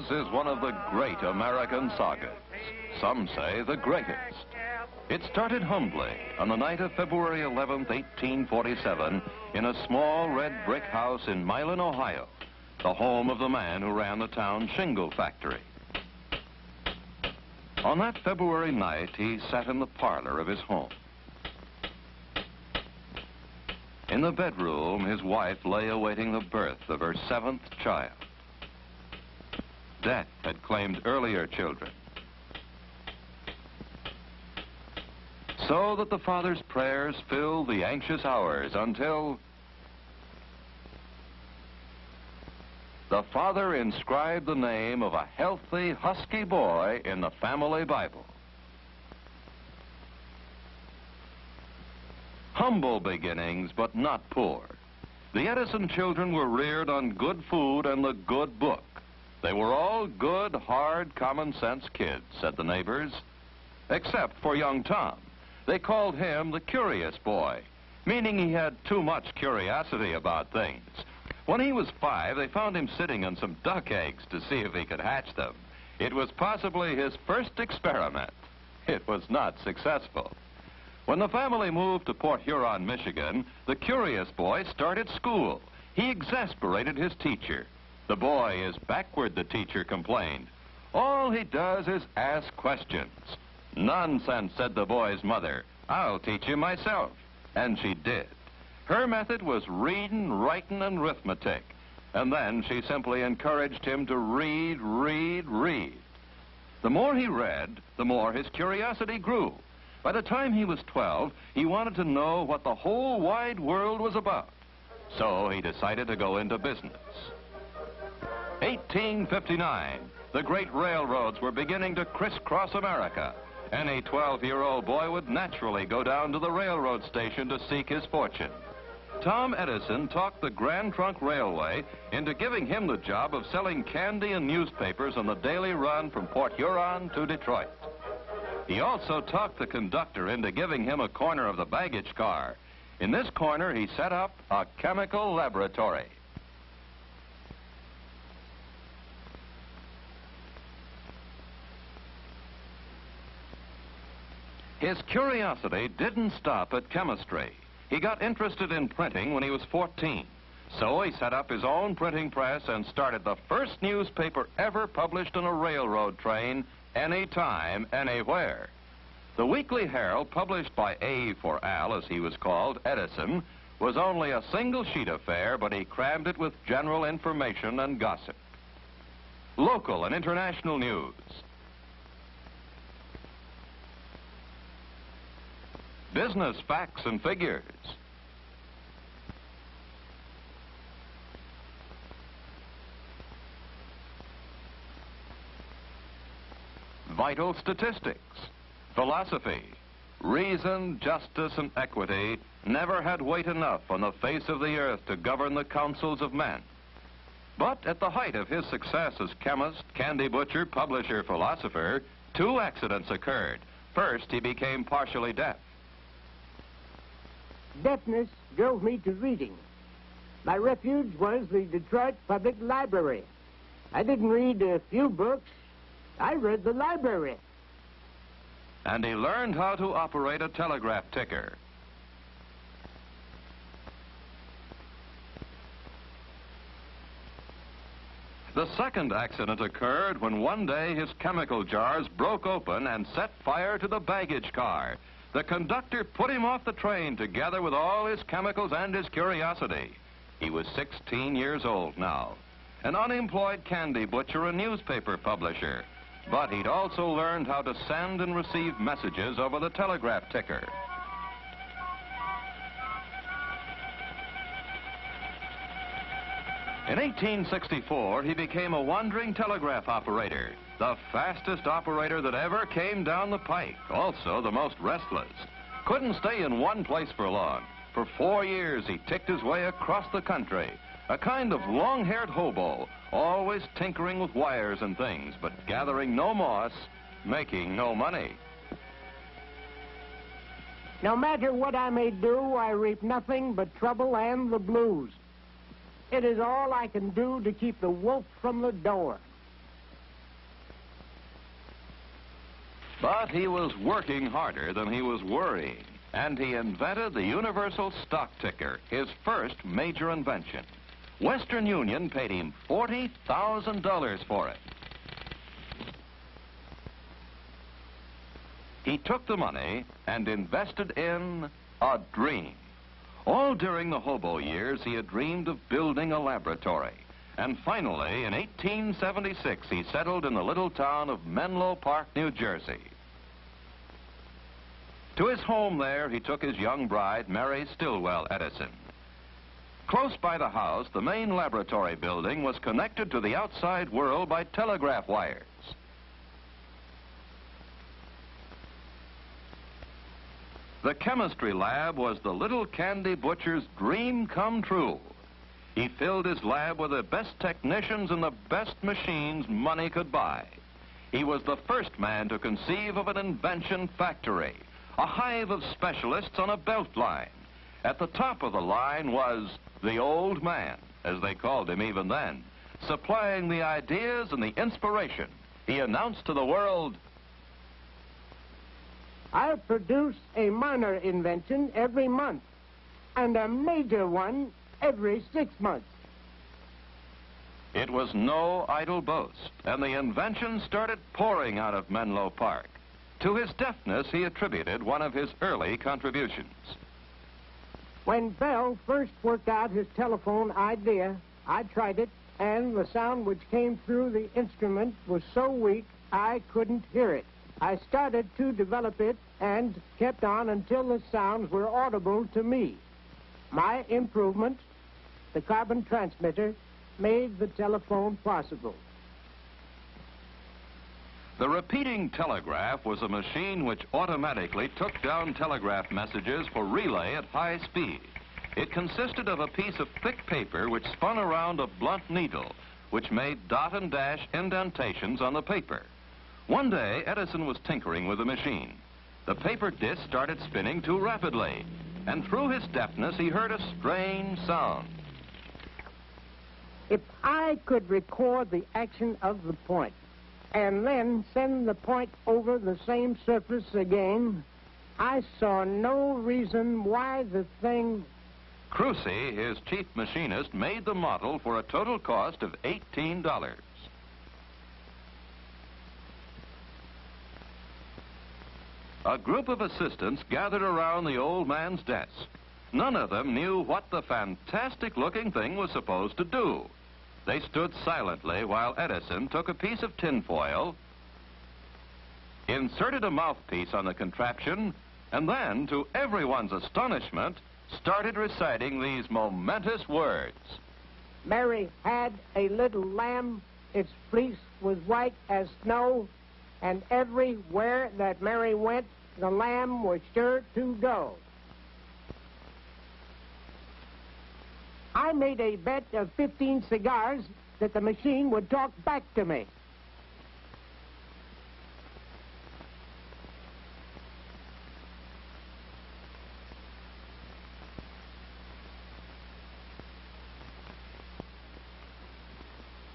His is one of the great American sagas. Some say the greatest. It started humbly on the night of February 11th, 1847, in a small red brick house in Milan, Ohio, the home of the man who ran the town shingle factory. On that February night, he sat in the parlor of his home. In the bedroom, his wife lay awaiting the birth of her 7th child. Death had claimed earlier children, so that the father's prayers filled the anxious hours until the father inscribed the name of a healthy, husky boy in the family Bible. Humble beginnings, but not poor. The Edison children were reared on good food and the good book. They were all good, hard, common-sense kids, said the neighbors, except for young Tom. They called him the curious boy, meaning he had too much curiosity about things. When he was 5, they found him sitting on some duck eggs to see if he could hatch them. It was possibly his first experiment. It was not successful. When the family moved to Port Huron, Michigan, the curious boy started school. He exasperated his teacher. The boy is backward, the teacher complained. All he does is ask questions. Nonsense, said the boy's mother. I'll teach you myself. And she did. Her method was reading, writing, and arithmetic. And then she simply encouraged him to read, read, read. The more he read, the more his curiosity grew. By the time he was 12, he wanted to know what the whole wide world was about. So he decided to go into business. 1859, the great railroads were beginning to crisscross America. Any 12-year-old boy would naturally go down to the railroad station to seek his fortune. Tom Edison talked the Grand Trunk Railway into giving him the job of selling candy and newspapers on the daily run from Port Huron to Detroit. He also talked the conductor into giving him a corner of the baggage car. In this corner, he set up a chemical laboratory. His curiosity didn't stop at chemistry. He got interested in printing when he was 14. So he set up his own printing press and started the first newspaper ever published on a railroad train, anytime, anywhere. The Weekly Herald, published by A for Al, as he was called, Edison, was only a single sheet affair, but he crammed it with general information and gossip. Local and international news. Business facts and figures. Vital statistics. Philosophy. Reason, justice, and equity never had weight enough on the face of the earth to govern the councils of men. But at the height of his success as chemist, candy butcher, publisher, philosopher, 2 accidents occurred. First, he became partially deaf. Deafness drove me to reading. My refuge was the Detroit Public Library. I didn't read a few books. I read the library. And he learned how to operate a telegraph ticker. The second accident occurred when one day his chemical jars broke open and set fire to the baggage car. The conductor put him off the train together with all his chemicals and his curiosity. He was 16 years old now, an unemployed candy butcher and newspaper publisher. But he'd also learned how to send and receive messages over the telegraph ticker. In 1864, he became a wandering telegraph operator, the fastest operator that ever came down the pike, also the most restless. Couldn't stay in one place for long. For 4 years, he ticked his way across the country, a kind of long-haired hobo, always tinkering with wires and things, but gathering no moss, making no money. No matter what I may do, I reap nothing but trouble and the blues. It is all I can do to keep the wolf from the door. But he was working harder than he was worrying, and he invented the universal stock ticker, his first major invention. Western Union paid him $40,000 for it. He took the money and invested in a dream. All during the hobo years, he had dreamed of building a laboratory. And finally, in 1876, he settled in the little town of Menlo Park, New Jersey. To his home there, he took his young bride, Mary Stillwell Edison. Close by the house, the main laboratory building was connected to the outside world by telegraph wires. The chemistry lab was the little candy butcher's dream come true. He filled his lab with the best technicians and the best machines money could buy. He was the first man to conceive of an invention factory, a hive of specialists on a belt line. At the top of the line was the old man, as they called him even then, supplying the ideas and the inspiration. He announced to the world, I produce a minor invention every month and a major one every 6 months. It was no idle boast, and the inventions started pouring out of Menlo Park. To his deafness, he attributed one of his early contributions. When Bell first worked out his telephone idea, I tried it, and the sound which came through the instrument was so weak I couldn't hear it. I started to develop it and kept on until the sounds were audible to me. My improvement, the carbon transmitter, made the telephone possible. The repeating telegraph was a machine which automatically took down telegraph messages for relay at high speed. It consisted of a piece of thick paper which spun around a blunt needle, which made dot and dash indentations on the paper. One day, Edison was tinkering with the machine. The paper disc started spinning too rapidly, and through his deafness, he heard a strange sound. If I could record the action of the point and then send the point over the same surface again, I saw no reason why the thing... Crucy, his chief machinist, made the model for a total cost of $18. A group of assistants gathered around the old man's desk. None of them knew what the fantastic-looking thing was supposed to do. They stood silently while Edison took a piece of tinfoil, inserted a mouthpiece on the contraption, and then, to everyone's astonishment, started reciting these momentous words. Mary had a little lamb, its fleece was white as snow, and everywhere that Mary went, the lamb was sure to go. I made a bet of 15 cigars that the machine would talk back to me.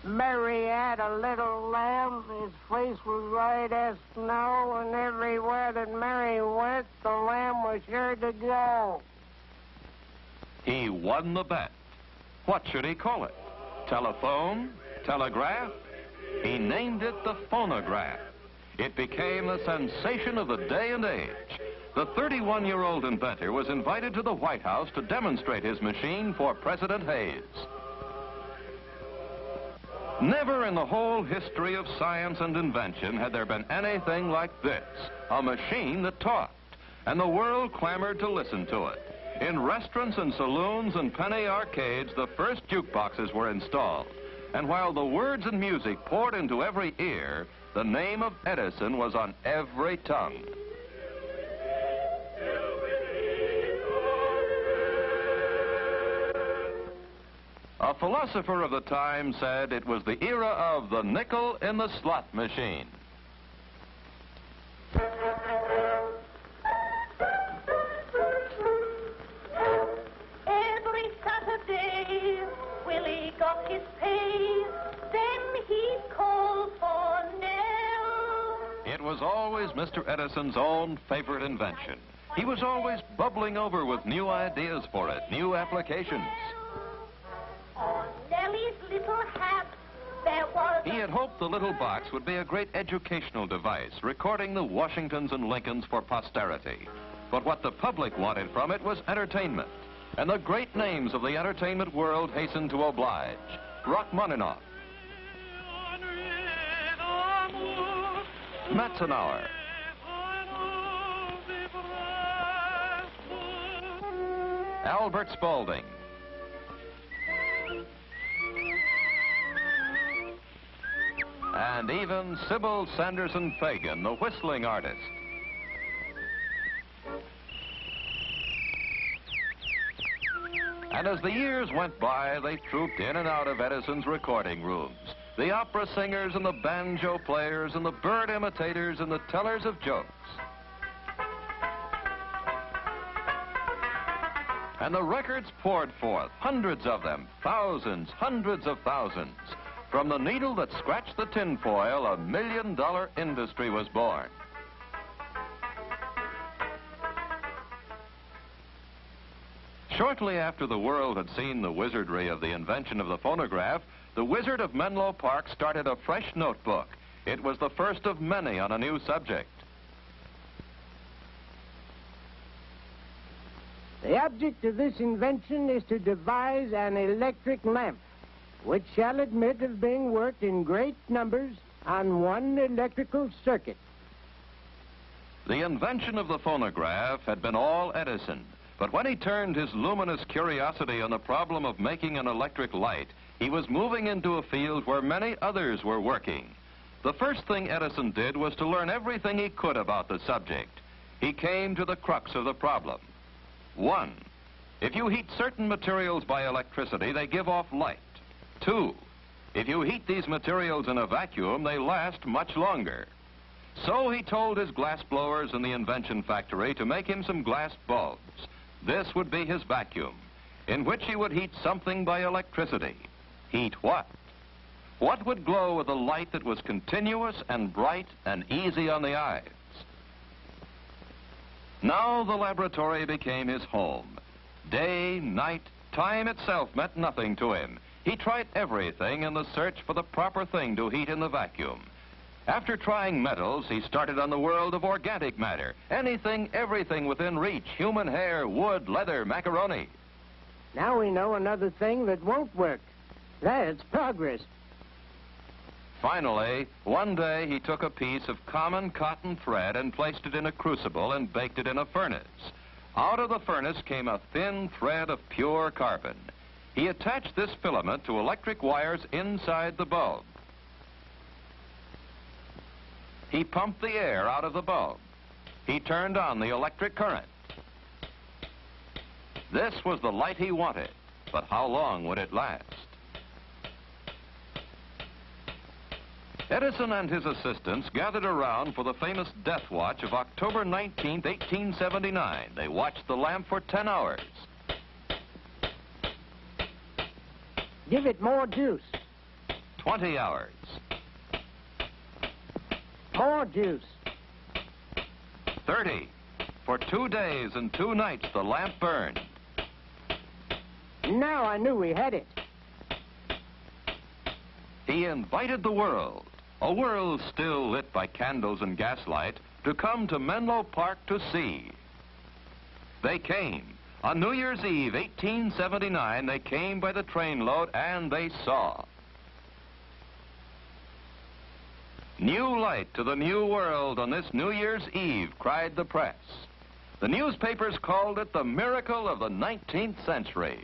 Mary had a little lamb, his face was white as snow, and everywhere that Mary went, the lamb was sure to go. He won the bet. What should he call it? Telephone? Telegraph? He named it the phonograph. It became the sensation of the day and age. The 31-year-old inventor was invited to the White House to demonstrate his machine for President Hayes. Never in the whole history of science and invention had there been anything like this, a machine that talked, and the world clamored to listen to it. In restaurants and saloons and penny arcades, the first jukeboxes were installed, and while the words and music poured into every ear, the name of Edison was on every tongue. A philosopher of the time said it was the era of the nickel in the slot machine. Every Saturday, Willie got his pay, then he'd call for Nell. It was always Mr. Mr. Edison's own favorite invention. He was always bubbling over with new ideas for it, new applications. On Nellie's little hat, there was... He had hoped the little box would be a great educational device, recording the Washingtons and Lincolns for posterity. But what the public wanted from it was entertainment. And the great names of the entertainment world hastened to oblige. Rachmaninoff, Metzenauer, Albert Spaulding, and even Sybil Sanderson Fagan, the whistling artist. And as the years went by, they trooped in and out of Edison's recording rooms. The opera singers and the banjo players and the bird imitators and the tellers of jokes. And the records poured forth, hundreds of them, thousands, hundreds of thousands. From the needle that scratched the tinfoil, $1 million industry was born. Shortly after the world had seen the wizardry of the invention of the phonograph, the Wizard of Menlo Park started a fresh notebook. It was the first of many on a new subject. The object of this invention is to devise an electric lamp, which shall admit of being worked in great numbers on one electrical circuit. The invention of the phonograph had been all Edison, but when he turned his luminous curiosity on the problem of making an electric light, he was moving into a field where many others were working. The first thing Edison did was to learn everything he could about the subject. He came to the crux of the problem. 1, if you heat certain materials by electricity, they give off light. 2, if you heat these materials in a vacuum, they last much longer. So he told his glass blowers in the invention factory to make him some glass bulbs. This would be his vacuum, in which he would heat something by electricity. Heat what? What would glow with a light that was continuous and bright and easy on the eyes? Now the laboratory became his home. Day, night, time itself meant nothing to him. He tried everything in the search for the proper thing to heat in the vacuum. After trying metals, he started on the world of organic matter. Anything, everything within reach. Human hair, wood, leather, macaroni. Now we know another thing that won't work. That's progress. Finally, one day he took a piece of common cotton thread and placed it in a crucible and baked it in a furnace. Out of the furnace came a thin thread of pure carbon. He attached this filament to electric wires inside the bulb. He pumped the air out of the bulb. He turned on the electric current. This was the light he wanted, but how long would it last? Edison and his assistants gathered around for the famous death watch of October 19, 1879. They watched the lamp for 10 hours. Give it more juice. 20 hours. More juice. 30. For 2 days and 2 nights, the lamp burned. Now I knew we had it. He invited the world, a world still lit by candles and gaslight, to come to Menlo Park to see. They came. On New Year's Eve, 1879, they came by the trainload and they saw. New light to the new world on this New Year's Eve, cried the press. The newspapers called it the miracle of the 19th century.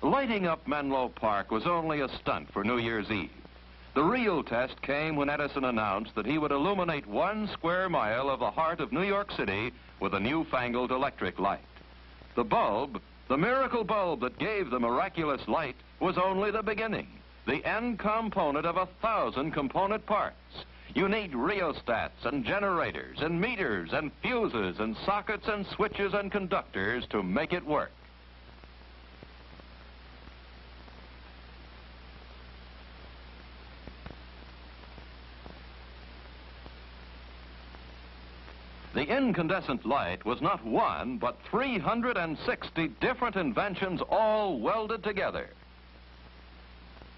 Lighting up Menlo Park was only a stunt for New Year's Eve. The real test came when Edison announced that he would illuminate 1 square mile of the heart of New York City with a newfangled electric light. The bulb, the miracle bulb that gave the miraculous light, was only the beginning, the end component of 1,000 component parts. You need rheostats and generators and meters and fuses and sockets and switches and conductors to make it work. The incandescent light was not one, but 360 different inventions all welded together.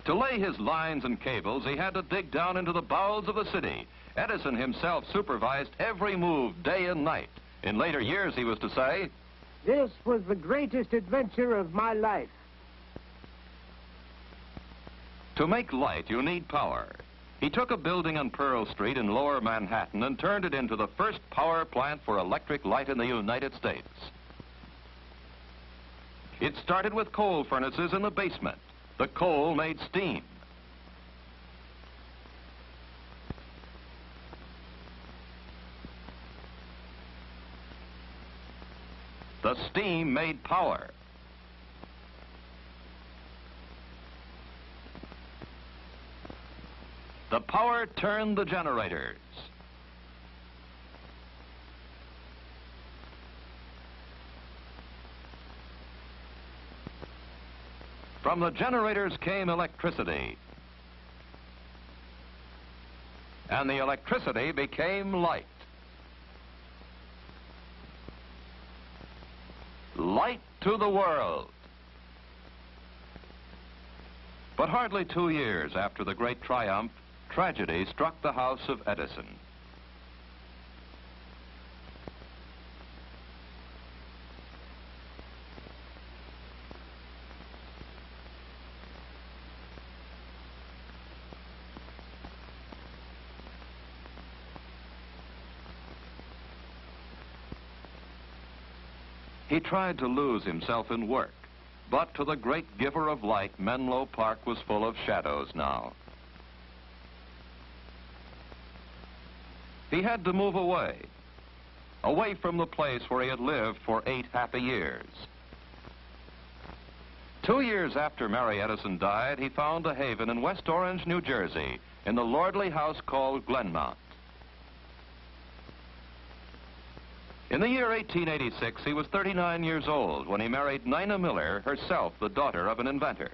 To lay his lines and cables, he had to dig down into the bowels of the city. Edison himself supervised every move day and night. In later years, he was to say, "This was the greatest adventure of my life." To make light, you need power. He took a building on Pearl Street in Lower Manhattan and turned it into the first power plant for electric light in the United States. It started with coal furnaces in the basement. The coal made steam. The steam made power. The power turned the generators. From the generators came electricity. And the electricity became light. Light to the world. But hardly 2 years after the great triumph, tragedy struck the house of Edison. He tried to lose himself in work, but to the great giver of light, Menlo Park was full of shadows now. He had to move away from the place where he had lived for 8 happy years. 2 years after Mary Edison died, he found a haven in West Orange, New Jersey, in the lordly house called Glenmont. In the year 1886, he was 39 years old when he married Nina Miller, herself the daughter of an inventor.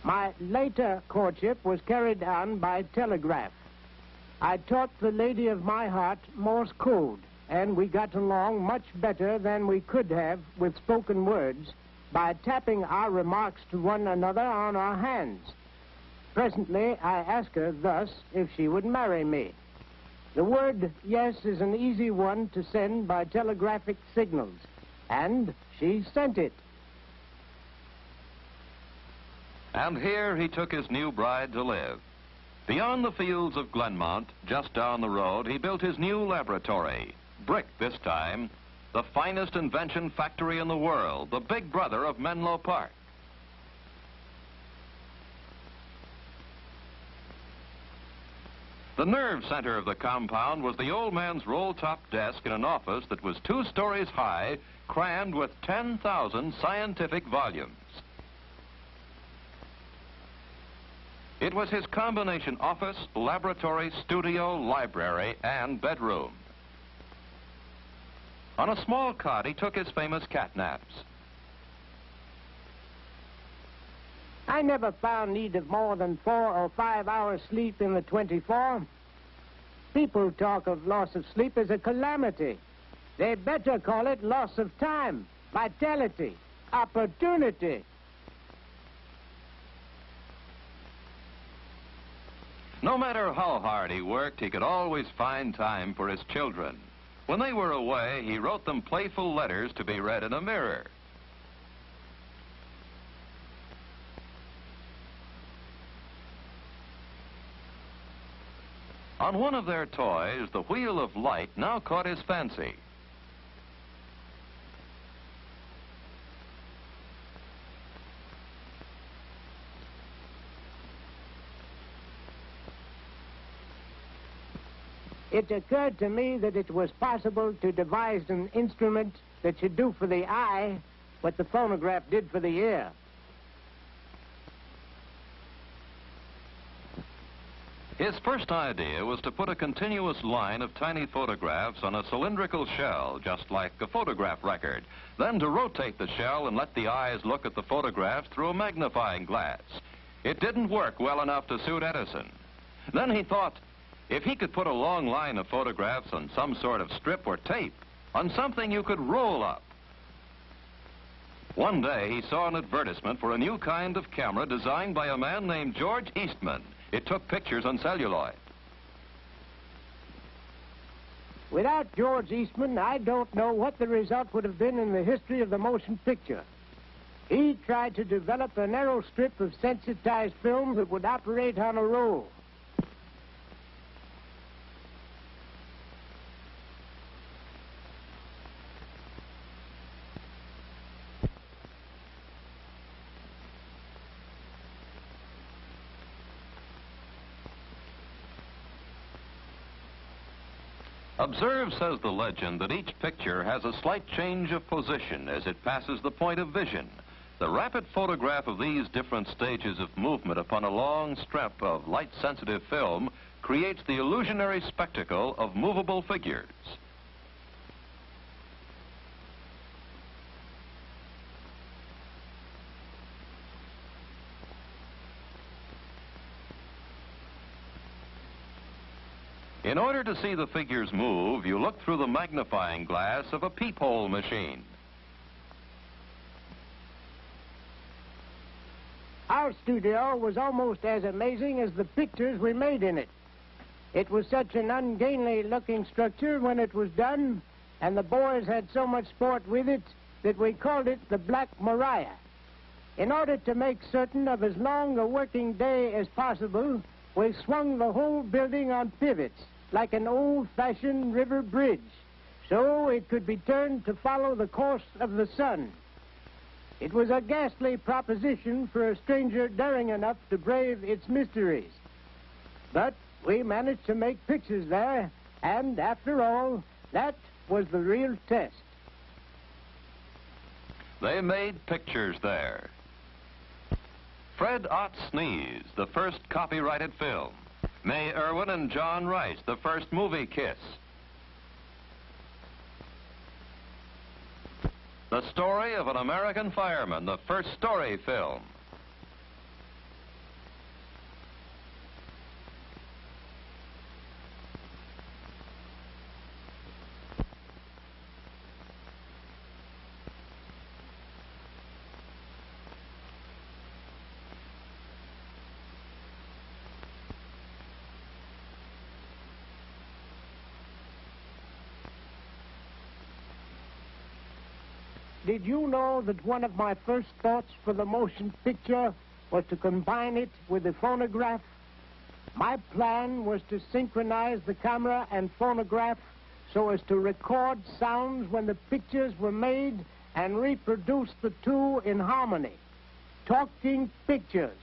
My later courtship was carried on by telegraph. I taught the lady of my heart Morse code, and we got along much better than we could have with spoken words by tapping our remarks to one another on our hands. Presently, I asked her thus if she would marry me. The word yes is an easy one to send by telegraphic signals, and she sent it. And here he took his new bride to live. Beyond the fields of Glenmont, just down the road, he built his new laboratory. Brick this time, the finest invention factory in the world, the big brother of Menlo Park. The nerve center of the compound was the old man's roll-top desk in an office that was 2 stories high, crammed with 10,000 scientific volumes. It was his combination office, laboratory, studio, library, and bedroom. On a small cot, he took his famous cat naps. I never found need of more than 4 or 5 hours sleep in the 24. People talk of loss of sleep as a calamity. They better call it loss of time, vitality, opportunity. No matter how hard he worked, he could always find time for his children. When they were away, he wrote them playful letters to be read in a mirror. On one of their toys, the wheel of light now caught his fancy. It occurred to me that it was possible to devise an instrument that should do for the eye what the phonograph did for the ear. His first idea was to put a continuous line of tiny photographs on a cylindrical shell, just like a photograph record, then to rotate the shell and let the eyes look at the photographs through a magnifying glass. It didn't work well enough to suit Edison. Then he thought, if he could put a long line of photographs on some sort of strip or tape, on something you could roll up. One day he saw an advertisement for a new kind of camera designed by a man named George Eastman. It took pictures on celluloid. Without George Eastman, I don't know what the result would have been in the history of the motion picture. He tried to develop a narrow strip of sensitized film that would operate on a roll. Observe, says the legend, that each picture has a slight change of position as it passes the point of vision. The rapid photograph of these different stages of movement upon a long strip of light-sensitive film creates the illusionary spectacle of movable figures. In order to see the figures move, you look through the magnifying glass of a peephole machine. Our studio was almost as amazing as the pictures we made in it. It was such an ungainly-looking structure when it was done, and the boys had so much sport with it that we called it the Black Maria. In order to make certain of as long a working day as possible, we swung the whole building on pivots, like an old-fashioned river bridge, so it could be turned to follow the course of the sun. It was a ghastly proposition for a stranger daring enough to brave its mysteries. But we managed to make pictures there, and after all, that was the real test. They made pictures there. Fred Ott Sneeze, the first copyrighted film. May Irwin and John Rice, the first movie kiss. The story of an American fireman, the first story film. Did you know that one of my first thoughts for the motion picture was to combine it with the phonograph? My plan was to synchronize the camera and phonograph so as to record sounds when the pictures were made and reproduce the two in harmony. Talking pictures.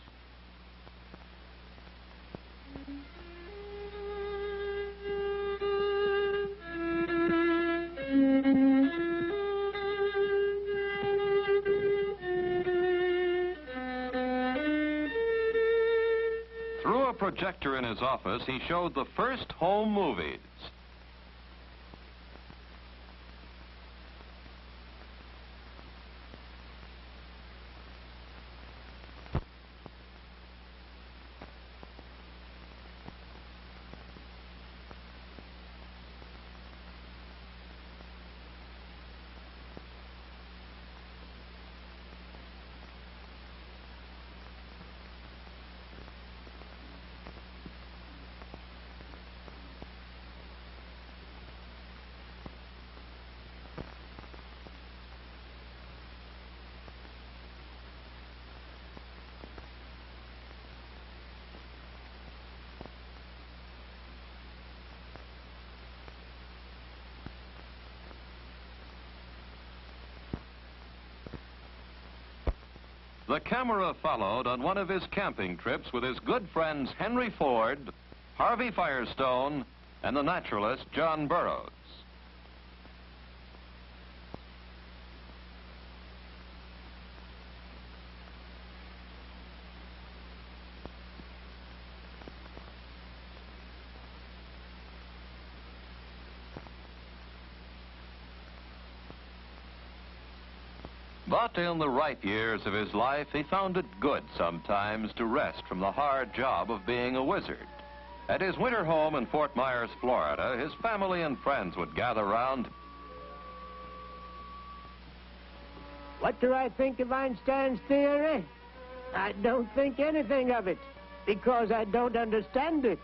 Through a projector in his office, he showed the first home movies. The camera followed on one of his camping trips with his good friends Henry Ford, Harvey Firestone, and the naturalist John Burroughs. But in the ripe years of his life, he found it good sometimes to rest from the hard job of being a wizard. At his winter home in Fort Myers, Florida, his family and friends would gather round. What do I think of Einstein's theory? I don't think anything of it, because I don't understand it.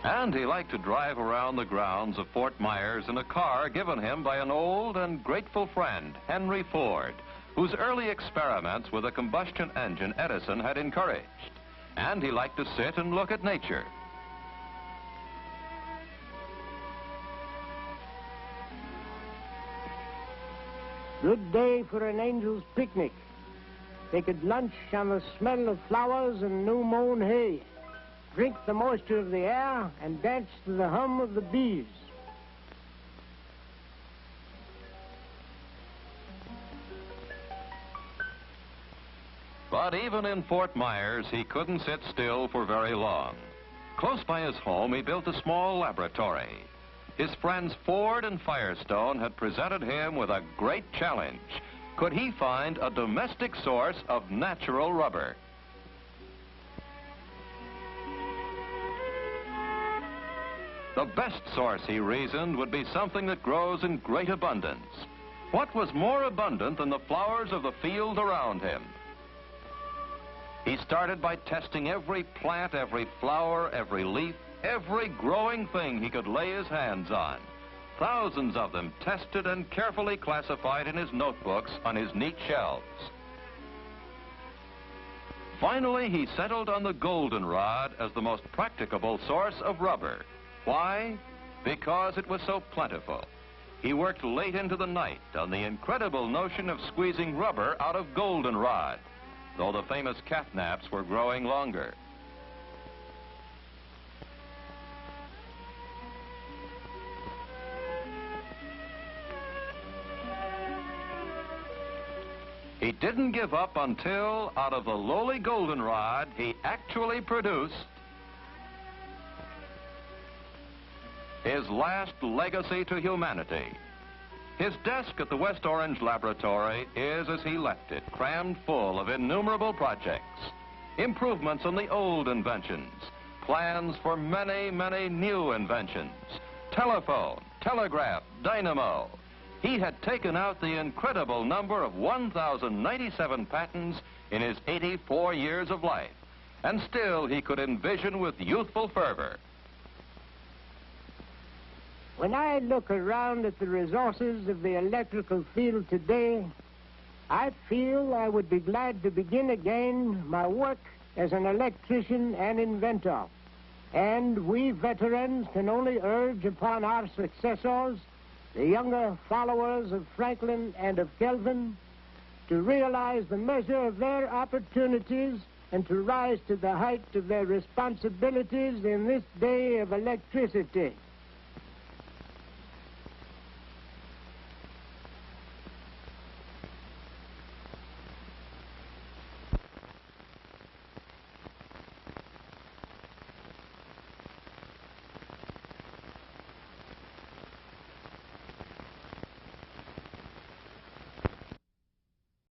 And he liked to drive around the grounds of Fort Myers in a car given him by an old and grateful friend, Henry Ford, whose early experiments with a combustion engine Edison had encouraged. And he liked to sit and look at nature. Good day for an angel's picnic. They could lunch on the smell of flowers and new-mown hay, drink the moisture of the air, and dance to the hum of the bees. But even in Fort Myers, he couldn't sit still for very long. Close by his home, he built a small laboratory. His friends Ford and Firestone had presented him with a great challenge. Could he find a domestic source of natural rubber? The best source, he reasoned, would be something that grows in great abundance. What was more abundant than the flowers of the field around him? He started by testing every plant, every flower, every leaf, every growing thing he could lay his hands on. Thousands of them tested and carefully classified in his notebooks on his neat shelves. Finally, he settled on the goldenrod as the most practicable source of rubber. Why? Because it was so plentiful. He worked late into the night on the incredible notion of squeezing rubber out of goldenrod, though the famous catnaps were growing longer. He didn't give up until, out of the lowly goldenrod, he actually produced his last legacy to humanity. His desk at the West Orange Laboratory is, as he left it, crammed full of innumerable projects, improvements on the old inventions, plans for many, many new inventions, telephone, telegraph, dynamo. He had taken out the incredible number of 1,097 patents in his 84 years of life, and still he could envision with youthful fervor. When I look around at the resources of the electrical field today, I feel I would be glad to begin again my work as an electrician and inventor. And we veterans can only urge upon our successors, the younger followers of Franklin and of Kelvin, to realize the measure of their opportunities and to rise to the height of their responsibilities in this day of electricity.